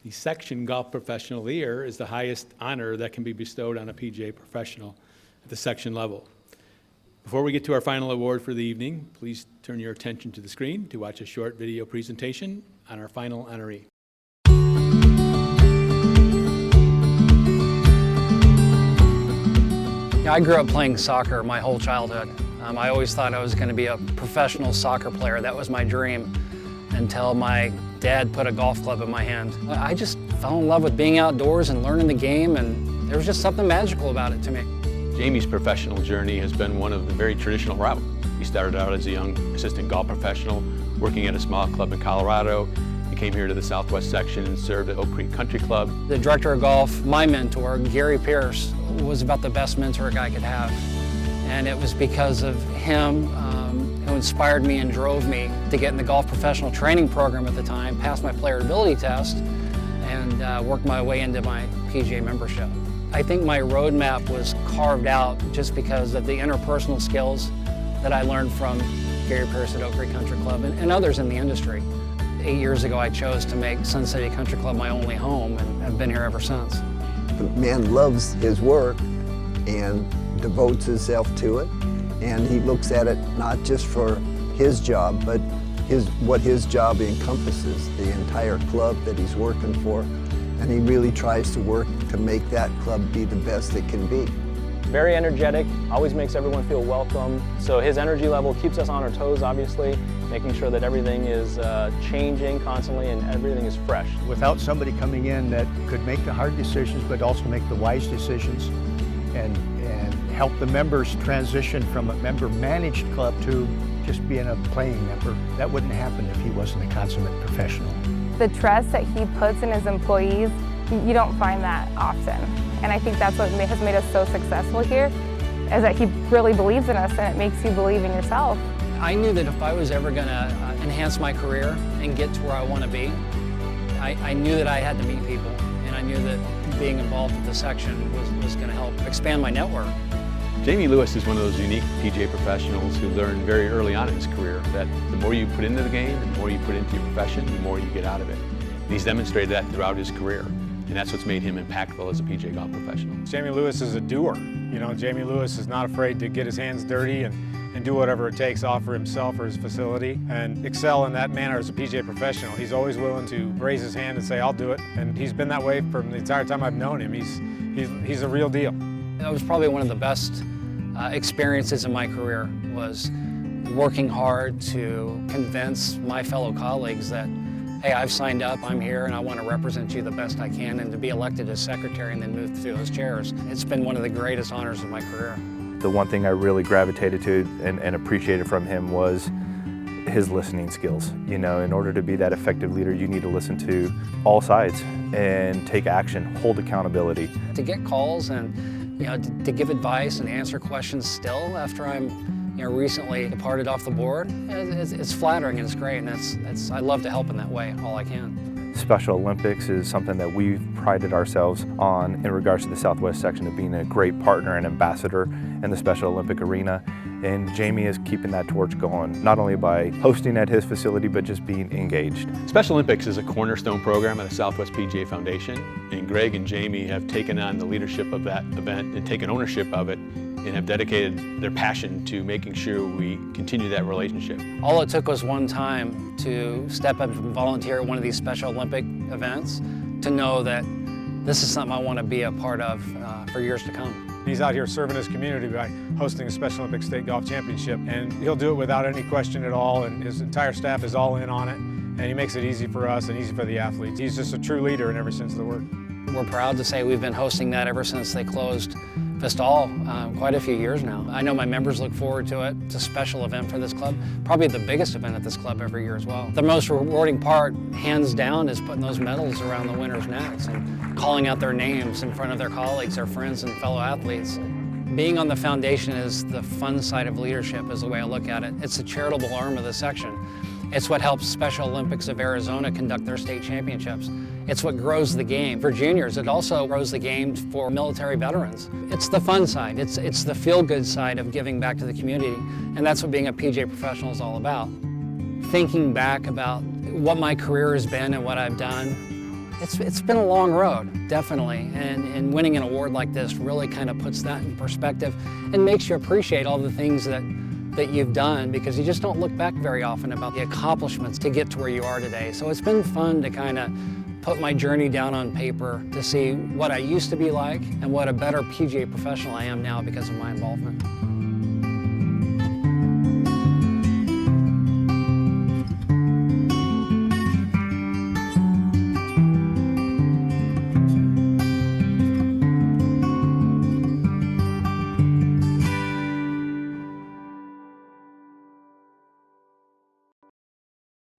The Section Golf Professional of the Year is the highest honor that can be bestowed on a PGA professional at the section level. Before we get to our final award for the evening, please turn your attention to the screen to watch a short video presentation on our final honoree. I grew up playing soccer my whole childhood. I always thought I was going to be a professional soccer player. That was my dream until my dad put a golf club in my hand. I just fell in love with being outdoors and learning the game, and there was just something magical about it to me. Jamey's professional journey has been one of the very traditional route. He started out as a young assistant golf professional working at a small club in Colorado. He came here to the Southwest section and served at Oak Creek Country Club. The director of golf, my mentor, Gary Pierce, was about the best mentor a guy could have. And it was because of him who inspired me and drove me to get in the golf professional training program at the time, pass my player ability test, and work my way into my PGA membership. I think my roadmap was carved out just because of the interpersonal skills that I learned from Gary Pierce at Oak Creek Country Club and others in the industry. 8 years ago, I chose to make Sun City Country Club my only home, and I've been here ever since. The man loves his work and devotes himself to it, and he looks at it not just for his job, but what his job encompasses, the entire club that he's working for, and he really tries to work to make that club be the best it can be. Very energetic, always makes everyone feel welcome. So his energy level keeps us on our toes, obviously, making sure that everything is changing constantly and everything is fresh. Without somebody coming in that could make the hard decisions but also make the wise decisions and help the members transition from a member-managed club to just being a playing member, that wouldn't happen if he wasn't a consummate professional. The trust that he puts in his employees, you don't find that often. And I think that's what has made us so successful here, is that he really believes in us, and it makes you believe in yourself. I knew that if I was ever going to enhance my career and get to where I want to be, I knew that I had to meet people, and I knew that being involved with the section was going to help expand my network. Jamey Lewis is one of those unique PGA professionals who learned very early on in his career that the more you put into the game, the more you put into your profession, the more you get out of it. And he's demonstrated that throughout his career. And that's what's made him impactful as a PGA golf professional. Jamey Lewis is a doer. You know, Jamey Lewis is not afraid to get his hands dirty and do whatever it takes, offer himself or his facility, and excel in that manner as a PGA professional. He's always willing to raise his hand and say, I'll do it. And he's been that way from the entire time I've known him. He's a real deal. That was probably one of the best experiences in my career, was working hard to convince my fellow colleagues that, hey, I've signed up, I'm here, and I want to represent you the best I can, and to be elected as secretary and then move through those chairs. It's been one of the greatest honors of my career. The one thing I really gravitated to and appreciated from him was his listening skills. You know, in order to be that effective leader, you need to listen to all sides and take action, hold accountability. To get calls and, you know, to give advice and answer questions still after I'm recently departed off the board, it's flattering and it's great, and I love to help in that way all I can. Special Olympics is something that we've prided ourselves on in regards to the Southwest section of being a great partner and ambassador in the Special Olympic arena. And Jamey is keeping that torch going, not only by hosting at his facility, but just being engaged. Special Olympics is a cornerstone program at the Southwest PGA Foundation, and Greg and Jamey have taken on the leadership of that event and taken ownership of it, and have dedicated their passion to making sure we continue that relationship. All it took was one time to step up and volunteer at one of these Special Olympic events to know that this is something I want to be a part of for years to come. He's out here serving his community by hosting the Special Olympics State Golf Championship, and he'll do it without any question at all, and his entire staff is all in on it, and he makes it easy for us and easy for the athletes. He's just a true leader in every sense of the word. We're proud to say we've been hosting that ever since they closed Vistal quite a few years now. I know my members look forward to it. It's a special event for this club, probably the biggest event at this club every year as well. The most rewarding part, hands down, is putting those medals around the winners' necks and calling out their names in front of their colleagues, their friends, and fellow athletes. Being on the foundation is the fun side of leadership, is the way I look at it. It's a charitable arm of the section. It's what helps Special Olympics of Arizona conduct their state championships. It's what grows the game for juniors. It also grows the game for military veterans. It's the fun side. It's the feel-good side of giving back to the community. And that's what being a PGA professional is all about. Thinking back about what my career has been and what I've done, It's been a long road, definitely, and winning an award like this really kind of puts that in perspective and makes you appreciate all the things that you've done, because you just don't look back very often about the accomplishments to get to where you are today. So it's been fun to kind of put my journey down on paper to see what I used to be like and what a better PGA professional I am now because of my involvement.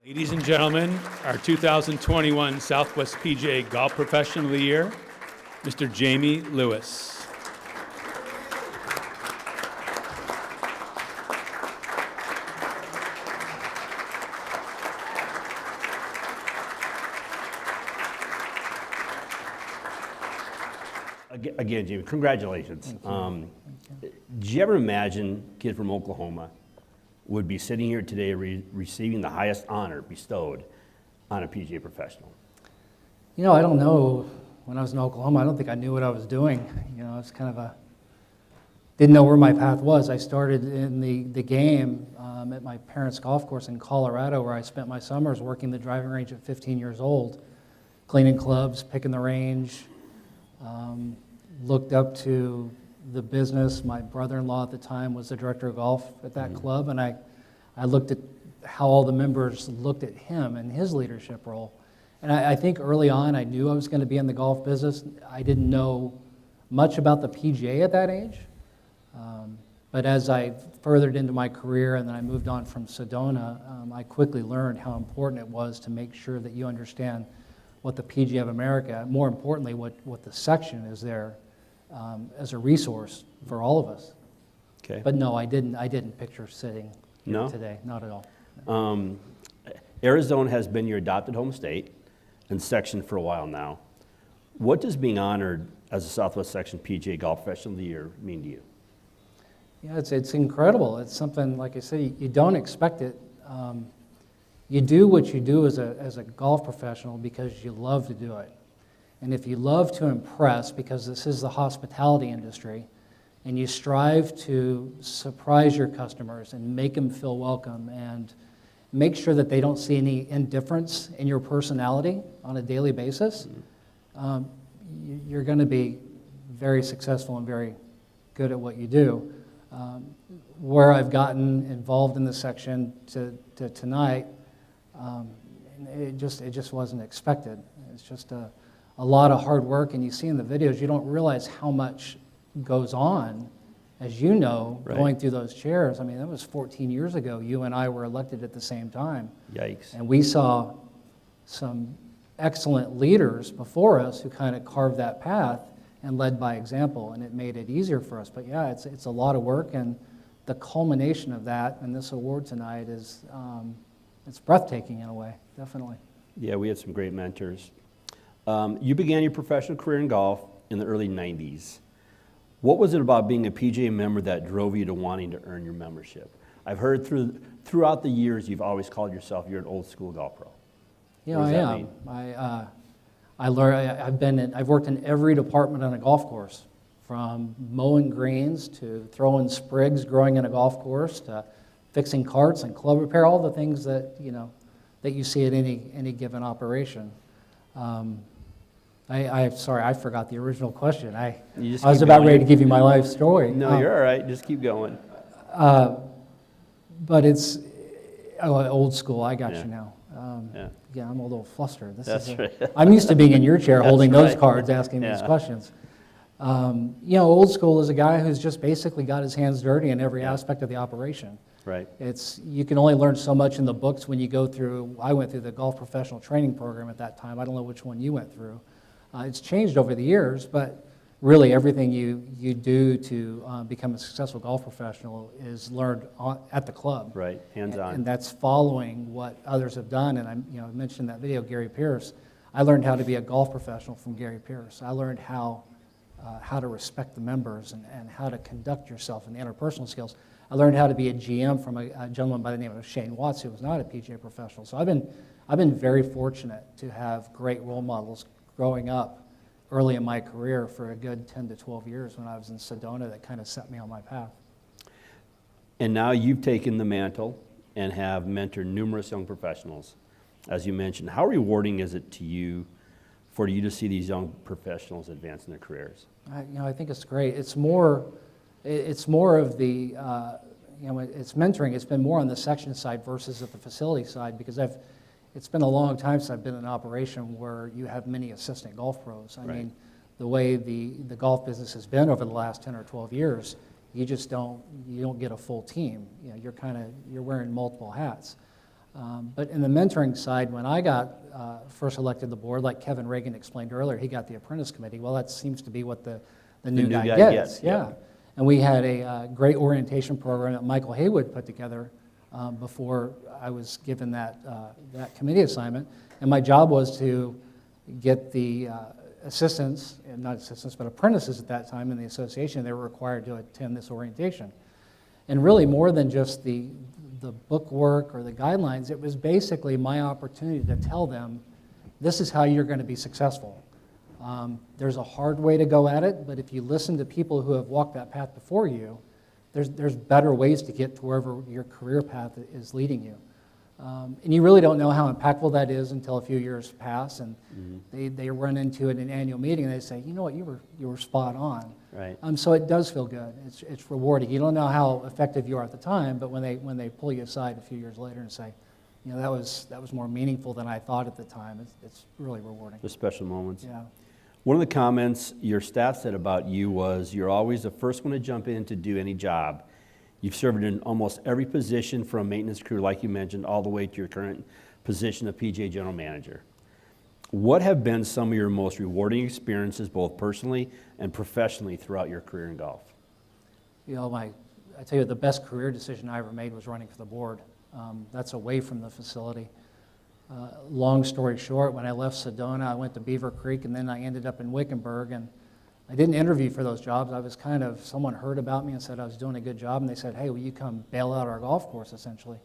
Ladies and gentlemen, our 2021 Southwest PGA Golf Professional of the Year, Mr. Jamey Lewis. Again, Jamey, congratulations. Did you ever imagine a kid from Oklahoma would be sitting here today receiving the highest honor bestowed on a PGA professional? You know, I don't know. When I was in Oklahoma, I don't think I knew what I was doing. You know, it's kind of didn't know where my path was. I started in the game at my parents' golf course in Colorado, where I spent my summers working the driving range at 15 years old, cleaning clubs, picking the range. Looked up to the business. My brother-in-law at the time was the director of golf at that club, and I looked at how all the members looked at him and his leadership role. And I think early on I knew I was going to be in the golf business. I didn't know much about the PGA at that age, but as I furthered into my career and then I moved on from Sedona, I quickly learned how important it was to make sure that you understand what the PGA of America, more importantly, what the section is there as a resource for all of us. Okay. But no, I didn't picture sitting here No? today, not at all. Arizona has been your adopted home state and section for a while now. What does being honored as a Southwest Section PGA Golf Professional of the Year mean to you? Yeah, it's incredible. It's something, like I say, you don't expect it. You do what you do as a golf professional because you love to do it. And if you love to impress, because this is the hospitality industry, and you strive to surprise your customers and make them feel welcome and make sure that they don't see any indifference in your personality on a daily basis, you're going to be very successful and very good at what you do. Where I've gotten involved in this section to tonight, it just wasn't expected. It's just a lot of hard work, and you see in the videos, you don't realize how much goes on, as you know, Right. going through those chairs. I mean, that was 14 years ago. You and I were elected at the same time. Yikes. And we saw some excellent leaders before us who kind of carved that path and led by example, and it made it easier for us. But yeah, it's a lot of work, and the culmination of that and this award tonight is it's breathtaking in a way, definitely. Yeah, we had some great mentors. You began your professional career in golf in the early 90s. What was it about being a PGA member that drove you to wanting to earn your membership? I've heard throughout the years you've always called yourself, you're an old school golf pro. Yeah, What does I that am. mean? I've worked in every department on a golf course, from mowing greens to throwing sprigs growing in a golf course to fixing carts and club repair, all the things that you see at any given operation. Sorry, I forgot the original question. I was about ready to give you my life story. No, you're all right. Just keep going. But it's old school. I got Yeah. you now. Yeah. I'm a little flustered. That's right. I'm used to being in your chair holding those right. cards, asking these questions. Old school is a guy who's just basically got his hands dirty in every aspect of the operation. Right. You can only learn so much in the books when you go through. I went through the golf professional training program at that time. I don't know which one you went through. It's changed over the years, but really everything you do to become a successful golf professional is learned at the club. Right, hands-on. And that's following what others have done. And I mentioned in that video Gary Pierce. I learned how to be a golf professional from Gary Pierce. I learned how to respect the members and how to conduct yourself and the interpersonal skills. I learned how to be a GM from a gentleman by the name of Shane Watts, who was not a PGA professional. So I've been very fortunate to have great role models growing up early in my career for a good 10 to 12 years when I was in Sedona that kind of set me on my path. And now you've taken the mantle and have mentored numerous young professionals. As you mentioned, how rewarding is it to you for you to see these young professionals advance in their careers? I think it's great. It's more of the, it's mentoring. It's been more on the section side versus at the facility side because it's been a long time since I've been in an operation where you have many assistant golf pros. I mean, the way the golf business has been over the last 10 or 12 years, you don't get a full team. You're wearing multiple hats. But in the mentoring side, when I got first elected to the board, like Kevin Reagan explained earlier, he got the apprentice committee. Well, that seems to be what the new guy gets. Yeah. And we had a great orientation program that Michael Haywood put together before I was given that committee assignment. And my job was to get the assistants, and not assistants, but apprentices at that time in the association. They were required to attend this orientation. And really more than just the book work or the guidelines, it was basically my opportunity to tell them, this is how you're going to be successful. There's a hard way to go at it, but if you listen to people who have walked that path before you, there's better ways to get to wherever your career path is leading you. And you really don't know how impactful that is until a few years pass, and they run into it in an annual meeting, and they say, you know what, you were spot on. Right. So it does feel good. It's rewarding. You don't know how effective you are at the time, but when they pull you aside a few years later and say, that was more meaningful than I thought at the time, it's really rewarding. The special moments. Yeah. One of the comments your staff said about you was you're always the first one to jump in to do any job. You've served in almost every position from maintenance crew, like you mentioned, all the way to your current position of PGA General Manager. What have been some of your most rewarding experiences, both personally and professionally, throughout your career in golf? I tell you, the best career decision I ever made was running for the board. That's away from the facility. Long story short, when I left Sedona, I went to Beaver Creek, and then I ended up in Wickenburg, and I didn't interview for those jobs. I was someone heard about me and said I was doing a good job, and they said, hey, will you come bail out our golf course, essentially?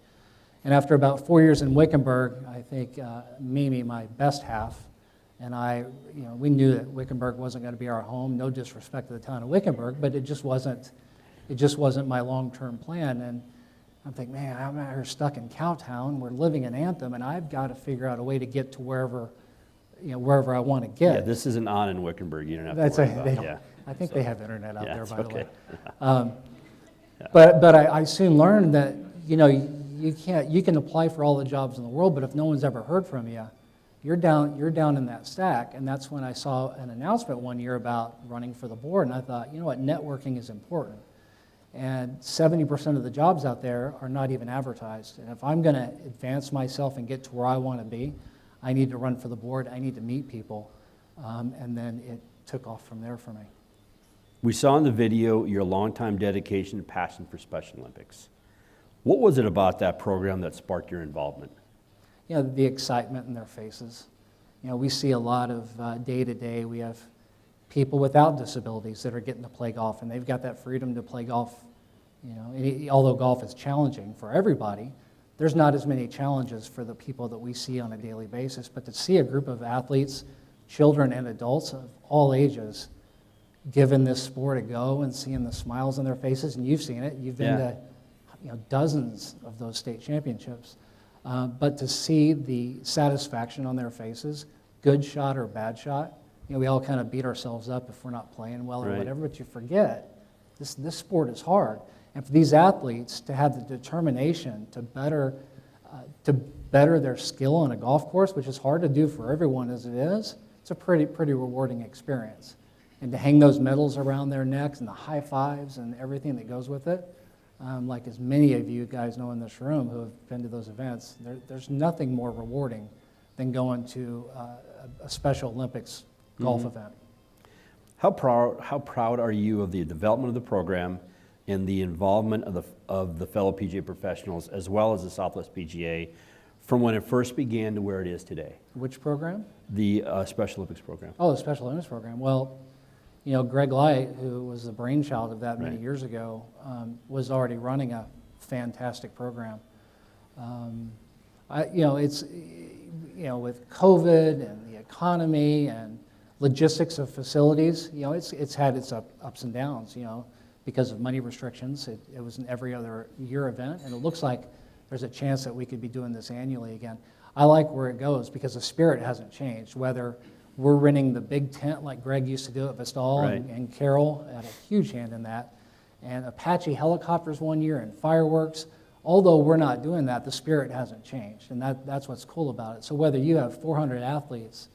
And after about 4 years in Wickenburg, I think Mimi, my best half, and I, we knew that Wickenburg wasn't going to be our home. No disrespect to the town of Wickenburg, but it just wasn't my long-term plan. And I'm thinking, man, I'm out here stuck in Cowtown. We're living in Anthem, and I've got to figure out a way to get to wherever I want to get. Yeah, this isn't on in Wickenburg. You don't have to worry about it. I think they have internet out there, by the way. Yeah. But I soon learned that you can apply for all the jobs in the world, but if no one's ever heard from you, you're down in that stack. And that's when I saw an announcement one year about running for the board, and I thought, you know what, networking is important. And 70% of the jobs out there are not even advertised. And if I'm going to advance myself and get to where I want to be, I need to run for the board. I need to meet people. And then it took off from there for me. We saw in the video your longtime dedication and passion for Special Olympics. What was it about that program that sparked your involvement? The excitement in their faces. We see a lot of day-to-day. We have people without disabilities that are getting to play golf, and they've got that freedom to play golf. Although golf is challenging for everybody, there's not as many challenges for the people that we see on a daily basis. But to see a group of athletes, children and adults of all ages, giving this sport a go and seeing the smiles on their faces, and you've seen it, you've been to dozens of those state championships. But to see the satisfaction on their faces, good shot or bad shot, we all kind of beat ourselves up if we're not playing well or whatever, but you forget, this sport is hard. And for these athletes to have the determination to better their skill on a golf course, which is hard to do for everyone as it is, it's a pretty rewarding experience. And to hang those medals around their necks and the high fives and everything that goes with it, like as many of you guys know in this room who have been to those events, there's nothing more rewarding than going to a Special Olympics golf event. How proud are you of the development of the program and the involvement of the fellow PGA professionals as well as the Southwest PGA from when it first began to where it is today? Which program? The Special Olympics program. Oh, the Special Olympics program. Well, Greg Light, who was the brainchild of that many years ago, was already running a fantastic program. It's with COVID and the economy and logistics of facilities, it's had its ups and downs, because of money restrictions. It was an every other year event, and it looks like there's a chance that we could be doing this annually again. I like where it goes because the spirit hasn't changed, whether we're renting the big tent like Greg used to do at Vestal, Right. and Carol had a huge hand in that, and Apache helicopters one year and fireworks. Although we're not doing that, the spirit hasn't changed, and that's what's cool about it. So whether you have 400 athletes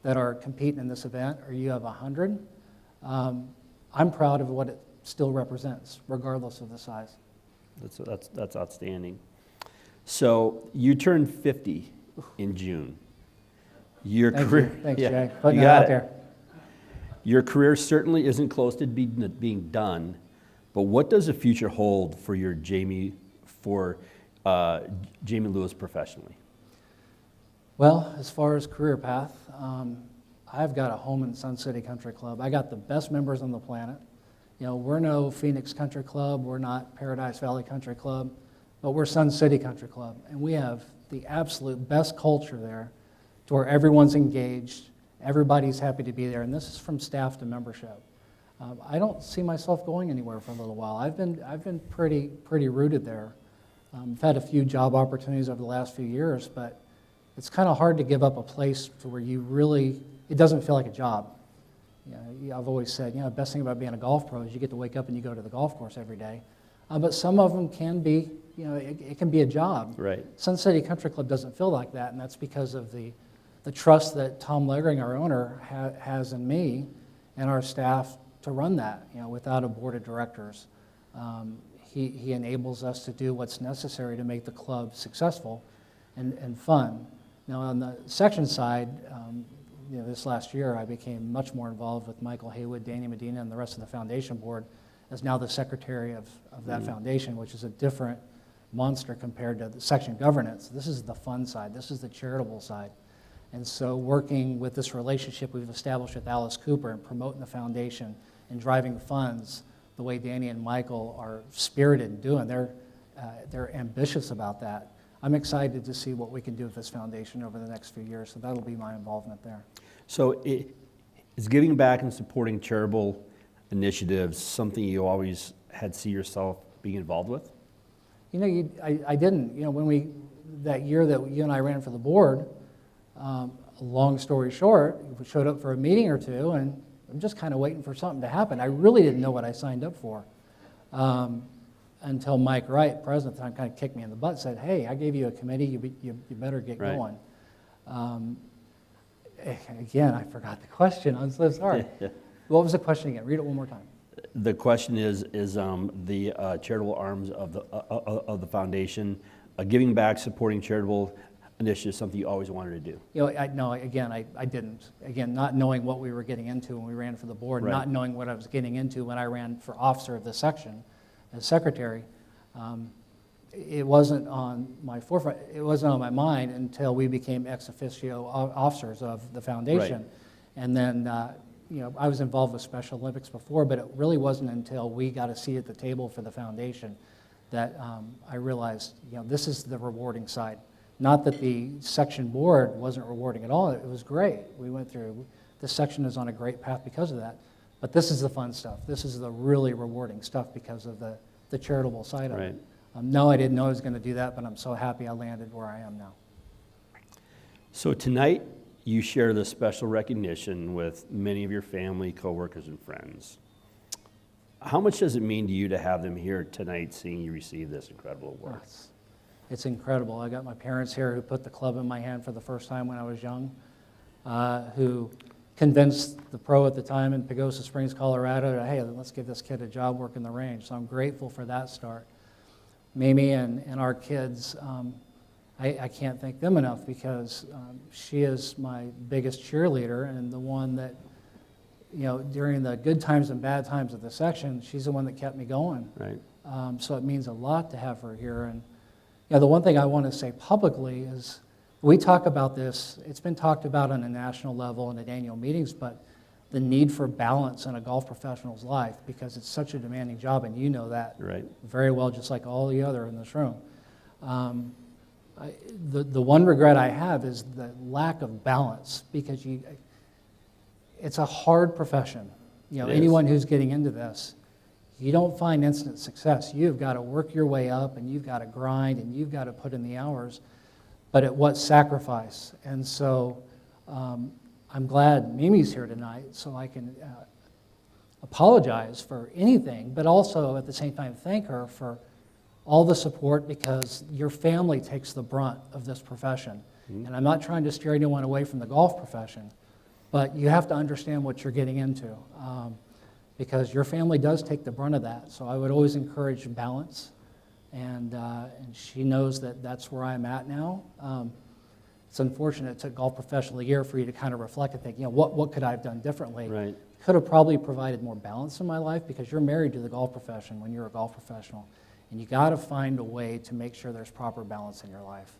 that are competing in this event or you have 100, I'm proud of what it still represents, regardless of the size. That's outstanding. So you turned 50 in June. Your Thank career, you. Thanks, yeah, Jay. Putting you it got out it. there. Your career certainly isn't close to being done, but what does the future hold for your Jamey Lewis professionally? Well, as far as career path, I've got a home in Sun City Country Club. I got the best members on the planet. We're no Phoenix Country Club, we're not Paradise Valley Country Club, but we're Sun City Country Club, and we have the absolute best culture there to where everyone's engaged, everybody's happy to be there, and this is from staff to membership. I don't see myself going anywhere for a little while. I've been pretty rooted there. I've had a few job opportunities over the last few years, but it's kind of hard to give up a place to where it doesn't feel like a job. I've always said, the best thing about being a golf pro is you get to wake up and you go to the golf course every day. But some of them can be, it can be a job. Right. Sun City Country Club doesn't feel like that, and that's because of the trust that Tom Leggering, our owner, has in me and our staff to run that, without a board of directors. He enables us to do what's necessary to make the club successful and fun. Now, on the section side, this last year, I became much more involved with Michael Haywood, Danny Medina, and the rest of the foundation board as now the secretary of that foundation, which is a different monster compared to the section governance. This is the fun side. This is the charitable side. And so working with this relationship we've established with Alice Cooper and promoting the foundation and driving funds the way Danny and Michael are spirited in doing, they're ambitious about that. I'm excited to see what we can do with this foundation over the next few years, so that'll be my involvement there. So is giving back and supporting charitable initiatives something you always had see yourself being involved with? I didn't. That year that you and I ran for the board, long story short, we showed up for a meeting or two, and I'm just kind of waiting for something to happen. I really didn't know what I signed up for. Until Mike Wright, president at the time, kind of kicked me in the butt and said, hey, I gave you a committee, you better get Right. going. Again, I forgot the question. I'm so sorry. What was the question again? Read it one more time. The question is the charitable arms of the foundation, giving back, supporting charitable initiatives, something you always wanted to do? I didn't. Again, not knowing what we were getting into when we ran for the board, Right. not knowing what I was getting into when I ran for officer of the section as secretary. It wasn't on my forefront. It wasn't on my mind until we became ex officio officers of the foundation. Right. And then, I was involved with Special Olympics before, but it really wasn't until we got a seat at the table for the foundation that I realized, this is the rewarding side. Not that the section board wasn't rewarding at all. It was great. We went through, this section is on a great path because of that. But this is the fun stuff. This is the really rewarding stuff because of the charitable side of Right. it. No, I didn't know I was going to do that, but I'm so happy I landed where I am now. So tonight, you share this special recognition with many of your family, coworkers, and friends. How much does it mean to you to have them here tonight seeing you receive this incredible award? It's incredible. I got my parents here who put the club in my hand for the first time when I was young, who convinced the pro at the time in Pagosa Springs, Colorado, hey, let's give this kid a job working the range. So I'm grateful for that start. Mimi and our kids, I can't thank them enough because she is my biggest cheerleader and the one that, during the good times and bad times of the section, she's the one that kept me going. Right. So it means a lot to have her here. And the one thing I want to say publicly is we talk about this, it's been talked about on a national level and at annual meetings, but the need for balance in a golf professional's life because it's such a demanding job, and you know that Right. very well, just like all the other in this room. The one regret I have is the lack of balance because it's a hard profession. You know, It is. anyone who's getting into this, you don't find instant success. You've got to work your way up, and you've got to grind, and you've got to put in the hours, but at what sacrifice? And so I'm glad Mimi's here tonight so I can apologize for anything, but also at the same time thank her for all the support, because your family takes the brunt of this profession. And I'm not trying to steer anyone away from the golf profession, but you have to understand what you're getting into, because your family does take the brunt of that. So I would always encourage balance, and she knows that that's where I'm at now. It's unfortunate it took Golf Professional of the Year for you to kind of reflect and think, you know, what could I have done differently? Right. Could have probably provided more balance in my life, because you're married to the golf profession when you're a golf professional, and you got to find a way to make sure there's proper balance in your life.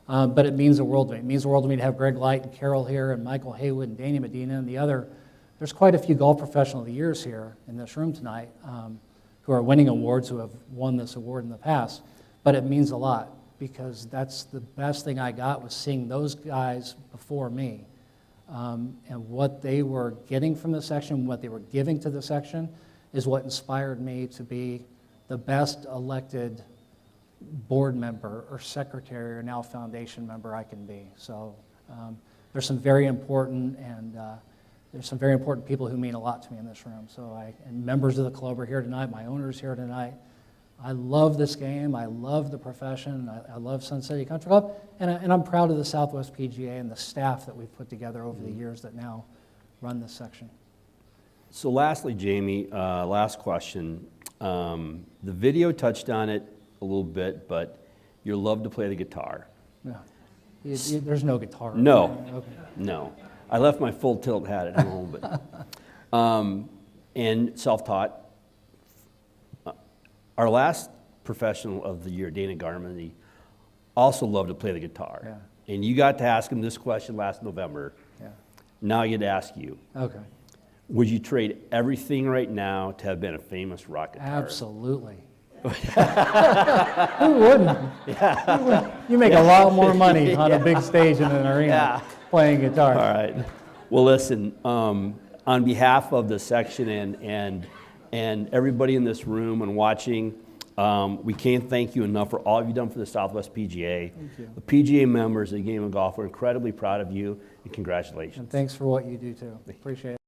But it means the world to me. It means the world to me to have Greg Light and Carol here and Michael Haywood and Danny Medina and the other. There's quite a few Golf Professional of the Years here in this room tonight who are winning awards, who have won this award in the past. But it means a lot, because that's the best thing I got, was seeing those guys before me and what they were getting from the section, what they were giving to the section, is what inspired me to be the best elected board member or secretary or now foundation member I can be. So there's some very important there's some very important people who mean a lot to me in this room. So and members of the club are here tonight. My owner's here tonight. I love this game. I love the profession. I love Sun City Country Club, and I'm proud of the Southwest PGA and the staff that we've put together over the years that now run this section. So lastly, Jamey, last question. The video touched on it a little bit, but you love to play the guitar. Yeah. There's no guitar. No, Okay. no. I left my full tilt hat at home, but and self-taught. Our last professional of the year, Dana Garmany, also loved to play the guitar. Yeah. And you got to ask him this question last November. Yeah. Now I get to ask you. Okay. Would you trade everything right now to have been a famous rock guitarist? Absolutely. Who wouldn't? Yeah. Who wouldn't? You make a lot more money on a big stage in an arena playing guitar. All right. Well, listen, on behalf of the section and everybody in this room and watching, we can't thank you enough for all you've done for the Southwest PGA. Thank you. The PGA members of the game of golf are incredibly proud of you, and congratulations. And thanks for what you do too. Appreciate it.